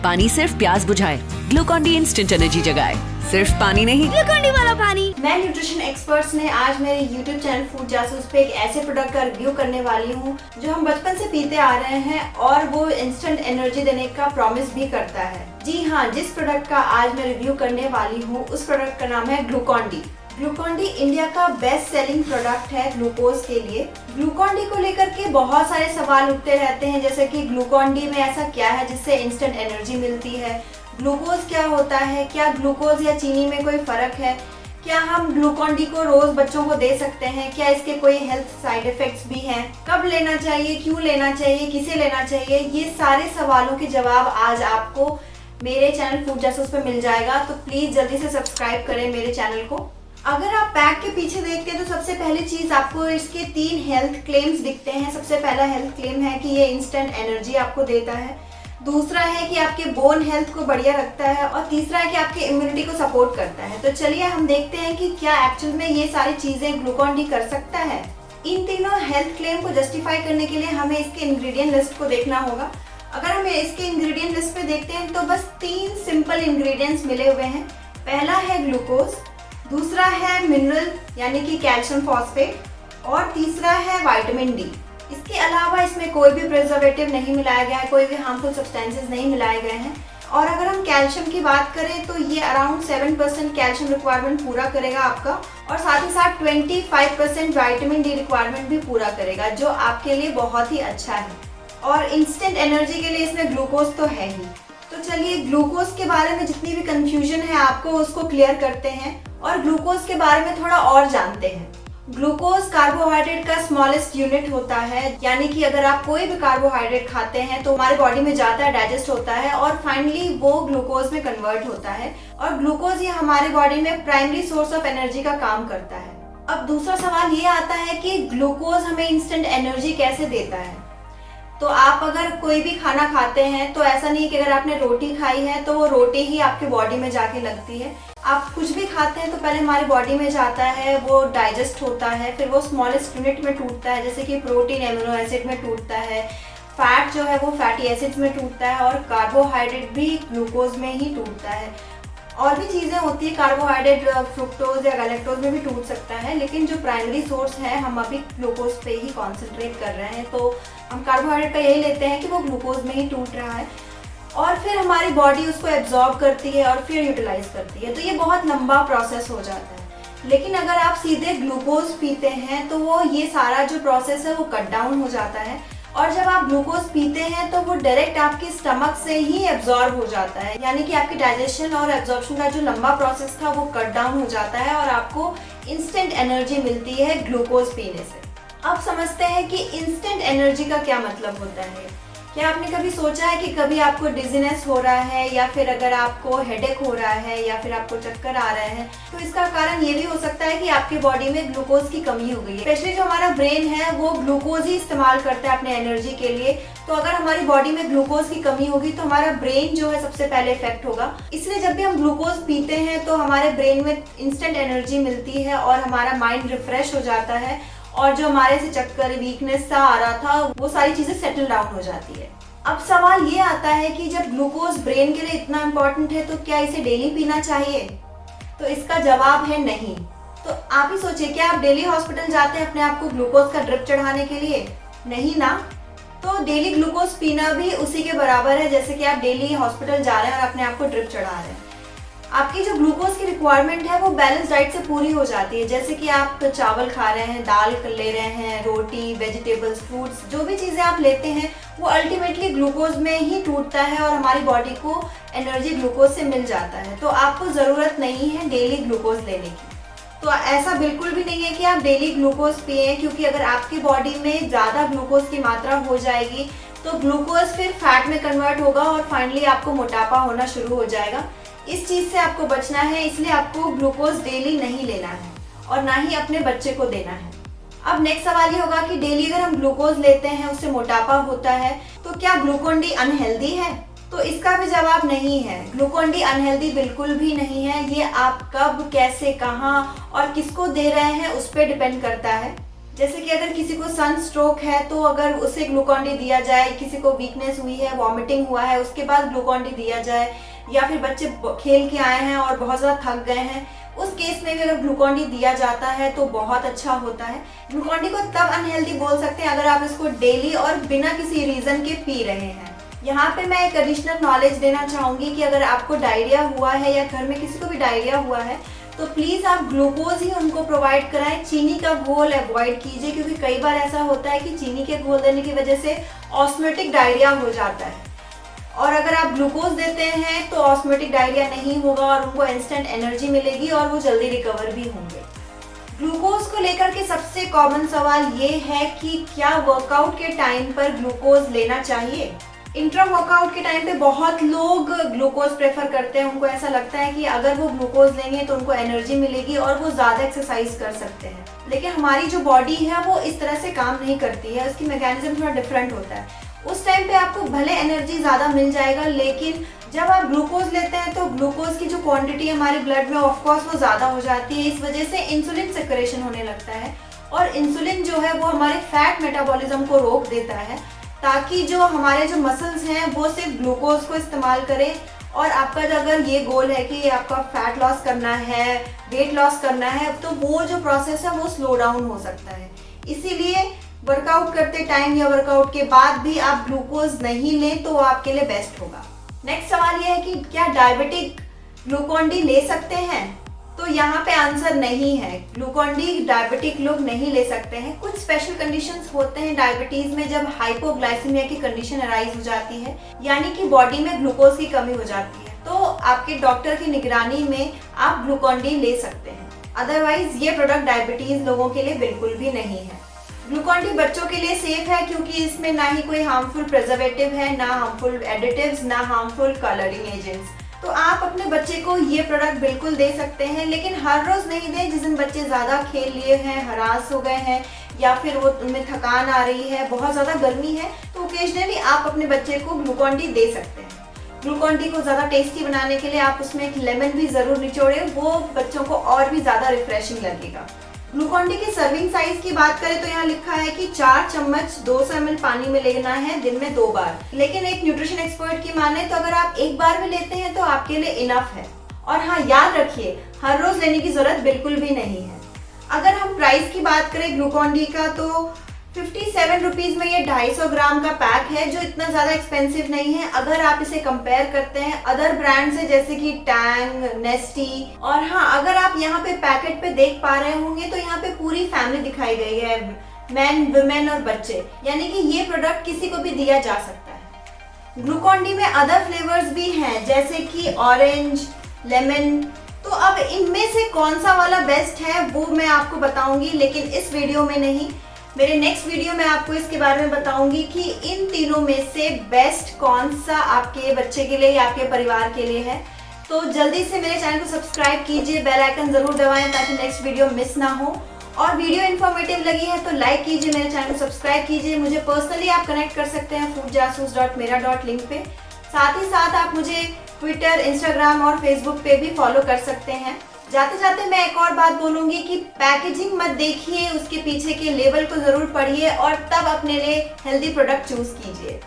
पानी सिर्फ प्यास बुझाए, ग्लूकॉन-डी इंस्टेंट एनर्जी जगाए। सिर्फ पानी नहीं, ग्लूकॉन-डी वाला पानी। मैं न्यूट्रिशन एक्सपर्ट्स ने आज मेरे यूट्यूब चैनल फूड जासूस पे एक ऐसे प्रोडक्ट का रिव्यू करने वाली हूँ जो हम बचपन से पीते आ रहे हैं और वो इंस्टेंट एनर्जी देने का प्रॉमिस भी करता है। जी हाँ, जिस प्रोडक्ट का आज मैं रिव्यू करने वाली हूँ उस प्रोडक्ट का नाम है ग्लूकॉन-डी। ग्लूकॉन-डी इंडिया का बेस्ट सेलिंग प्रोडक्ट है ग्लूकोज के लिए। ग्लूकॉन-डी को लेकर के बहुत सारे सवाल उठते रहते हैं, जैसे कि ग्लूकॉन-डी में ऐसा क्या है जिससे इंस्टेंट एनर्जी मिलती है, ग्लूकोज क्या होता है, क्या ग्लूकोज या चीनी में कोई फर्क है, क्या हम ग्लूकॉन-डी को रोज बच्चों को दे सकते हैं, क्या इसके कोई हेल्थ साइड इफेक्ट्स भी हैं, कब लेना चाहिए, क्यों लेना चाहिए, किसे लेना चाहिए, ये सारे सवालों के जवाब आज आपको मेरे चैनल फूड जासूस पे मिल जाएगा। तो प्लीज जल्दी से सब्सक्राइब करें मेरे चैनल को। अगर आप पैक के पीछे देखते हैं तो सबसे पहली चीज आपको इसके 3 हेल्थ क्लेम्स दिखते हैं। सबसे पहला हेल्थ क्लेम है कि ये इंस्टेंट एनर्जी आपको देता है, दूसरा है कि आपके बोन हेल्थ को बढ़िया रखता है और तीसरा है कि आपके इम्यूनिटी को सपोर्ट करता है। तो चलिए हम देखते हैं कि क्या एक्चुअल में ये सारी चीजें ग्लूकॉन-डी कर सकता है। इन तीनों हेल्थ क्लेम को जस्टिफाई करने के लिए हमें इसके इंग्रेडिएंट लिस्ट को देखना होगा। अगर हमें इसके इंग्रेडिएंट लिस्ट पे देखते हैं तो बस 3 सिंपल इंग्रेडिएंट्स मिले हुए हैं। पहला है ग्लूकोज, दूसरा है मिनरल यानी कि कैल्शियम फॉस्फेट और तीसरा है विटामिन डी। इसके अलावा इसमें कोई भी प्रिजर्वेटिव नहीं मिलाया गया है, कोई भी हार्मफुल सब्सटेंसेस नहीं मिलाए गए हैं। और अगर हम कैल्शियम की बात करें तो ये अराउंड 7% कैल्शियम रिक्वायरमेंट पूरा करेगा आपका और साथ ही साथ 25% विटामिन डी रिक्वायरमेंट भी पूरा करेगा, जो आपके लिए बहुत ही अच्छा है। और इंस्टेंट एनर्जी के लिए इसमें ग्लूकोज तो है ही। तो चलिए ग्लूकोज के बारे में जितनी भी कंफ्यूजन है आपको उसको क्लियर करते हैं और ग्लूकोज के बारे में थोड़ा और जानते हैं। ग्लूकोज कार्बोहाइड्रेट का स्मॉलेस्ट यूनिट होता है, यानी कि अगर आप कोई भी कार्बोहाइड्रेट खाते हैं तो हमारे बॉडी में जाता है, डाइजेस्ट होता है और फाइनली वो ग्लूकोज में कन्वर्ट होता है और ग्लूकोज ये हमारे बॉडी में प्राइमरी सोर्स ऑफ एनर्जी का काम करता है। अब दूसरा सवाल ये आता है कि ग्लूकोज हमें इंस्टेंट एनर्जी कैसे देता है। तो आप अगर कोई भी खाना खाते हैं तो ऐसा नहीं कि अगर आपने रोटी खाई है तो वो रोटी ही आपके बॉडी में जाके लगती है। आप कुछ भी खाते हैं तो पहले हमारी बॉडी में जाता है, वो डाइजेस्ट होता है, फिर वो स्मॉलेस्ट यूनिट में टूटता है, जैसे कि प्रोटीन एमिनो एसिड में टूटता है, फैट जो है वो फैटी एसिड्स में टूटता है और कार्बोहाइड्रेट भी ग्लूकोज में ही टूटता है। और भी चीज़ें होती है, कार्बोहाइड्रेट फ्रुक्टोज या गैलेक्टोज में भी टूट सकता है, लेकिन जो प्राइमरी सोर्स है हम अभी ग्लूकोज पे ही कॉन्सेंट्रेट कर रहे हैं। तो हम कार्बोहाइड्रेट का यही लेते हैं कि वो ग्लूकोज में ही टूट रहा है और फिर हमारी बॉडी उसको एब्जॉर्ब करती है और फिर यूटिलाइज करती है। तो ये बहुत लंबा प्रोसेस हो जाता है। लेकिन अगर आप सीधे ग्लूकोज पीते हैं तो वो ये सारा जो प्रोसेस है वो कट डाउन हो जाता है और जब आप ग्लूकोज पीते हैं तो वो डायरेक्ट आपके स्टमक से ही एब्जॉर्ब हो जाता है, यानी कि आपके डाइजेशन और एब्जॉर्प्शन का जो लंबा प्रोसेस था वो कट डाउन हो जाता है और आपको इंस्टेंट एनर्जी मिलती है ग्लूकोज पीने से। अब समझते हैं कि इंस्टेंट एनर्जी का क्या मतलब होता है। क्या आपने कभी सोचा है कि कभी आपको डिजीनेस हो रहा है या फिर अगर आपको हेडेक हो रहा है या फिर आपको चक्कर आ रहे हैं तो इसका कारण ये भी हो सकता है कि आपके बॉडी में ग्लूकोज की कमी हो गई है। स्पेशली जो हमारा ब्रेन है वो ग्लूकोज ही इस्तेमाल करता है अपने एनर्जी के लिए। तो अगर हमारी बॉडी में ग्लूकोज की कमी होगी तो हमारा ब्रेन जो है सबसे पहले इफेक्ट होगा। इसलिए जब भी हम ग्लूकोज पीते हैं तो हमारे ब्रेन में इंस्टेंट एनर्जी मिलती है और हमारा माइंड रिफ्रेश हो जाता है और जो हमारे से चक्कर, वीकनेस सा आ रहा था वो सारी चीजें सेटल डाउन हो जाती है। अब सवाल ये आता है कि जब ग्लूकोज ब्रेन के लिए इतना इम्पोर्टेंट है तो क्या इसे डेली पीना चाहिए। तो इसका जवाब है नहीं। तो आप ही सोचिए, क्या आप डेली हॉस्पिटल जाते हैं अपने आप को ग्लूकोज का ड्रिप चढ़ाने के लिए? नहीं ना। तो डेली ग्लूकोज पीना भी उसी के बराबर है जैसे कि आप डेली हॉस्पिटल जा रहे हैं और अपने आप को ड्रिप चढ़ा रहे हैं। आपकी जो ग्लूकोज की रिक्वायरमेंट है वो बैलेंस डाइट से पूरी हो जाती है, जैसे कि आप चावल खा रहे हैं, दाल ले रहे हैं, रोटी, वेजिटेबल्स, फ्रूट्स, जो भी चीज़ें आप लेते हैं वो अल्टीमेटली ग्लूकोज में ही टूटता है और हमारी बॉडी को एनर्जी ग्लूकोज से मिल जाता है। तो आपको ज़रूरत नहीं है डेली ग्लूकोज लेने की। तो ऐसा बिल्कुल भी नहीं है कि आप डेली ग्लूकोज पिए, क्योंकि अगर आपकी बॉडी में ज़्यादा ग्लूकोज की मात्रा हो जाएगी तो ग्लूकोज फिर फैट में कन्वर्ट होगा और फाइनली आपको मोटापा होना शुरू हो जाएगा। इस चीज़ से आपको बचना है, इसलिए आपको ग्लूकोज डेली नहीं लेना है और ना ही अपने बच्चे को देना है। अब नेक्स्ट सवाल ये होगा कि डेली अगर हम ग्लूकोज लेते हैं उससे मोटापा होता है तो क्या ग्लूकॉन-डी अनहेल्दी है। तो इसका भी जवाब नहीं है। ग्लूकॉन-डी अनहेल्दी बिल्कुल भी नहीं है। ये आप कब, कैसे, कहाँ और किसको दे रहे हैं उस पर डिपेंड करता है। जैसे कि अगर किसी को सन स्ट्रोक है तो अगर उसे ग्लूकॉन डी दिया जाए, किसी को वीकनेस हुई है, वॉमिटिंग हुआ है, उसके बाद ग्लूकॉन डी दिया जाए, या फिर बच्चे खेल के आए हैं और बहुत ज़्यादा थक गए हैं, उस केस में भी अगर ग्लूकॉन डी दिया जाता है तो बहुत अच्छा होता है। ग्लूकॉन डी को तब अनहेल्दी बोल सकते हैं अगर आप इसको डेली और बिना किसी रीज़न के पी रहे हैं। यहाँ पे मैं एक एडिशनल नॉलेज देना चाहूँगी कि अगर आपको डायरिया हुआ है या घर में किसी को भी डायरिया हुआ है तो प्लीज़ आप ग्लूकोज ही उनको प्रोवाइड कराएं, चीनी का घोल अवॉइड कीजिए, क्योंकि कई बार ऐसा होता है कि चीनी के घोल देने की वजह से ऑस्मोटिक डायरिया हो जाता है, और अगर आप ग्लूकोज देते हैं तो ऑस्मोटिक डायरिया नहीं होगा और उनको इंस्टेंट एनर्जी मिलेगी और वो जल्दी रिकवर भी होंगे। ग्लूकोज को लेकर के सबसे कॉमन सवाल ये है कि क्या वर्कआउट के टाइम पर ग्लूकोज लेना चाहिए। इंट्रा वर्कआउट के टाइम पे बहुत लोग ग्लूकोज प्रेफर करते हैं, उनको ऐसा लगता है कि अगर वो ग्लूकोज लेंगे तो उनको एनर्जी मिलेगी और वो ज़्यादा एक्सरसाइज कर सकते हैं। लेकिन हमारी जो बॉडी है वो इस तरह से काम नहीं करती है, उसकी मैकेनिज्म थोड़ा डिफरेंट होता है। उस टाइम पे आपको भले एनर्जी ज़्यादा मिल जाएगा, लेकिन जब आप ग्लूकोज लेते हैं तो ग्लूकोज की जो क्वांटिटी है हमारे ब्लड में ऑफकोर्स वो ज़्यादा हो जाती है। इस वजह से इंसुलिन सेक्रेशन होने लगता है और इंसुलिन जो है वो हमारे फैट मेटाबॉलिज्म को रोक देता है, ताकि जो हमारे जो मसल्स हैं वो सिर्फ ग्लूकोज को इस्तेमाल करें। और आपका अगर ये गोल है कि आपका फैट लॉस करना है, वेट लॉस करना है, तो वो जो प्रोसेस है वो स्लो डाउन हो सकता है। इसीलिए वर्कआउट करते टाइम या वर्कआउट के बाद भी आप ग्लूकोज नहीं लें तो आपके लिए बेस्ट होगा। नेक्स्ट सवाल ये है कि क्या डायबिटिक ग्लूकॉन डी ले सकते हैं? तो यहाँ पे आंसर नहीं है, ग्लूकॉन डी डायबिटिक लोग नहीं ले सकते हैं। कुछ स्पेशल कंडीशंस होते हैं डायबिटीज में, जब हाइपोग्लाइसीमिया की कंडीशन अराइज हो जाती है, यानी कि बॉडी में ग्लूकोज की कमी हो जाती है, तो आपके डॉक्टर की निगरानी में आप ग्लूकॉन डी ले सकते हैं। अदरवाइज ये प्रोडक्ट डायबिटीज लोगों के लिए बिल्कुल भी नहीं है। ग्लूकॉन डी बच्चों के लिए सेफ है क्योंकि इसमें ना ही कोई हार्मफुल प्रिजर्वेटिव है, ना हार्मफुल एडिटिव्स, ना हार्मफुल कलरिंग एजेंट्स। तो आप अपने बच्चे को ये प्रोडक्ट बिल्कुल दे सकते हैं, लेकिन हर रोज नहीं दें। जिस दिन बच्चे ज़्यादा खेल लिए हैं, हरास हो गए हैं, या फिर वो उनमें थकान आ रही है, बहुत ज़्यादा गर्मी है, तो ओकेजनली आप अपने बच्चे को ग्लूकॉन डी दे सकते हैं। ग्लूकॉन डी को ज़्यादा टेस्टी बनाने के लिए आप उसमें एक लेमन भी ज़रूर निचोड़ें, वो बच्चों को और भी ज़्यादा रिफ्रेशिंग लगेगा। ग्लूकॉन डी की सर्विंग साइज की बात करें तो यहाँ लिखा है कि 4 चम्मच 200 ml पानी में लेना है दिन में 2 बार। लेकिन एक न्यूट्रिशन एक्सपर्ट की माने तो अगर आप एक बार में लेते हैं तो आपके लिए इनफ है। और हाँ, याद रखिए हर रोज लेने की जरूरत बिल्कुल भी नहीं है। अगर हम प्राइस की बात करें ग्लूकॉन डी का तो 57 रुपीज में ये 250 ग्राम का पैक है, जो इतना ज़्यादा एक्सपेंसिव नहीं है अगर आप इसे कंपेयर करते हैं अदर ब्रांड से, जैसे कि टैंग, नेस्टी। और हाँ, अगर आप यहाँ पे पैकेट पे देख पा रहे होंगे तो यहाँ पे पूरी फैमिली दिखाई गई है, मैन, वुमेन और बच्चे, यानी कि ये प्रोडक्ट किसी को भी दिया जा सकता है। ग्लूकॉन डी में अदर फ्लेवर्स भी हैं जैसे कि ऑरेंज, लेमन। तो अब इनमें से कौन सा वाला बेस्ट है वो मैं आपको बताऊंगी, लेकिन इस वीडियो में नहीं। मेरे नेक्स्ट वीडियो में आपको इसके बारे में बताऊंगी कि इन तीनों में से बेस्ट कौन सा आपके बच्चे के लिए या आपके परिवार के लिए है। तो जल्दी से मेरे चैनल को सब्सक्राइब कीजिए, बेल आइकन जरूर दबाएं ताकि नेक्स्ट वीडियो मिस ना हो। और वीडियो इन्फॉर्मेटिव लगी है तो लाइक कीजिए, मेरे चैनल को सब्सक्राइब कीजिए। मुझे पर्सनली आप कनेक्ट कर सकते हैं foodjasus.mera.link पे। साथ ही साथ आप मुझे ट्विटर, इंस्टाग्राम और फेसबुक पे भी फॉलो कर सकते हैं। जाते जाते मैं एक और बात बोलूंगी कि पैकेजिंग मत देखिए, उसके पीछे के लेबल को जरूर पढ़िए और तब अपने लिए हेल्दी प्रोडक्ट चूज कीजिए।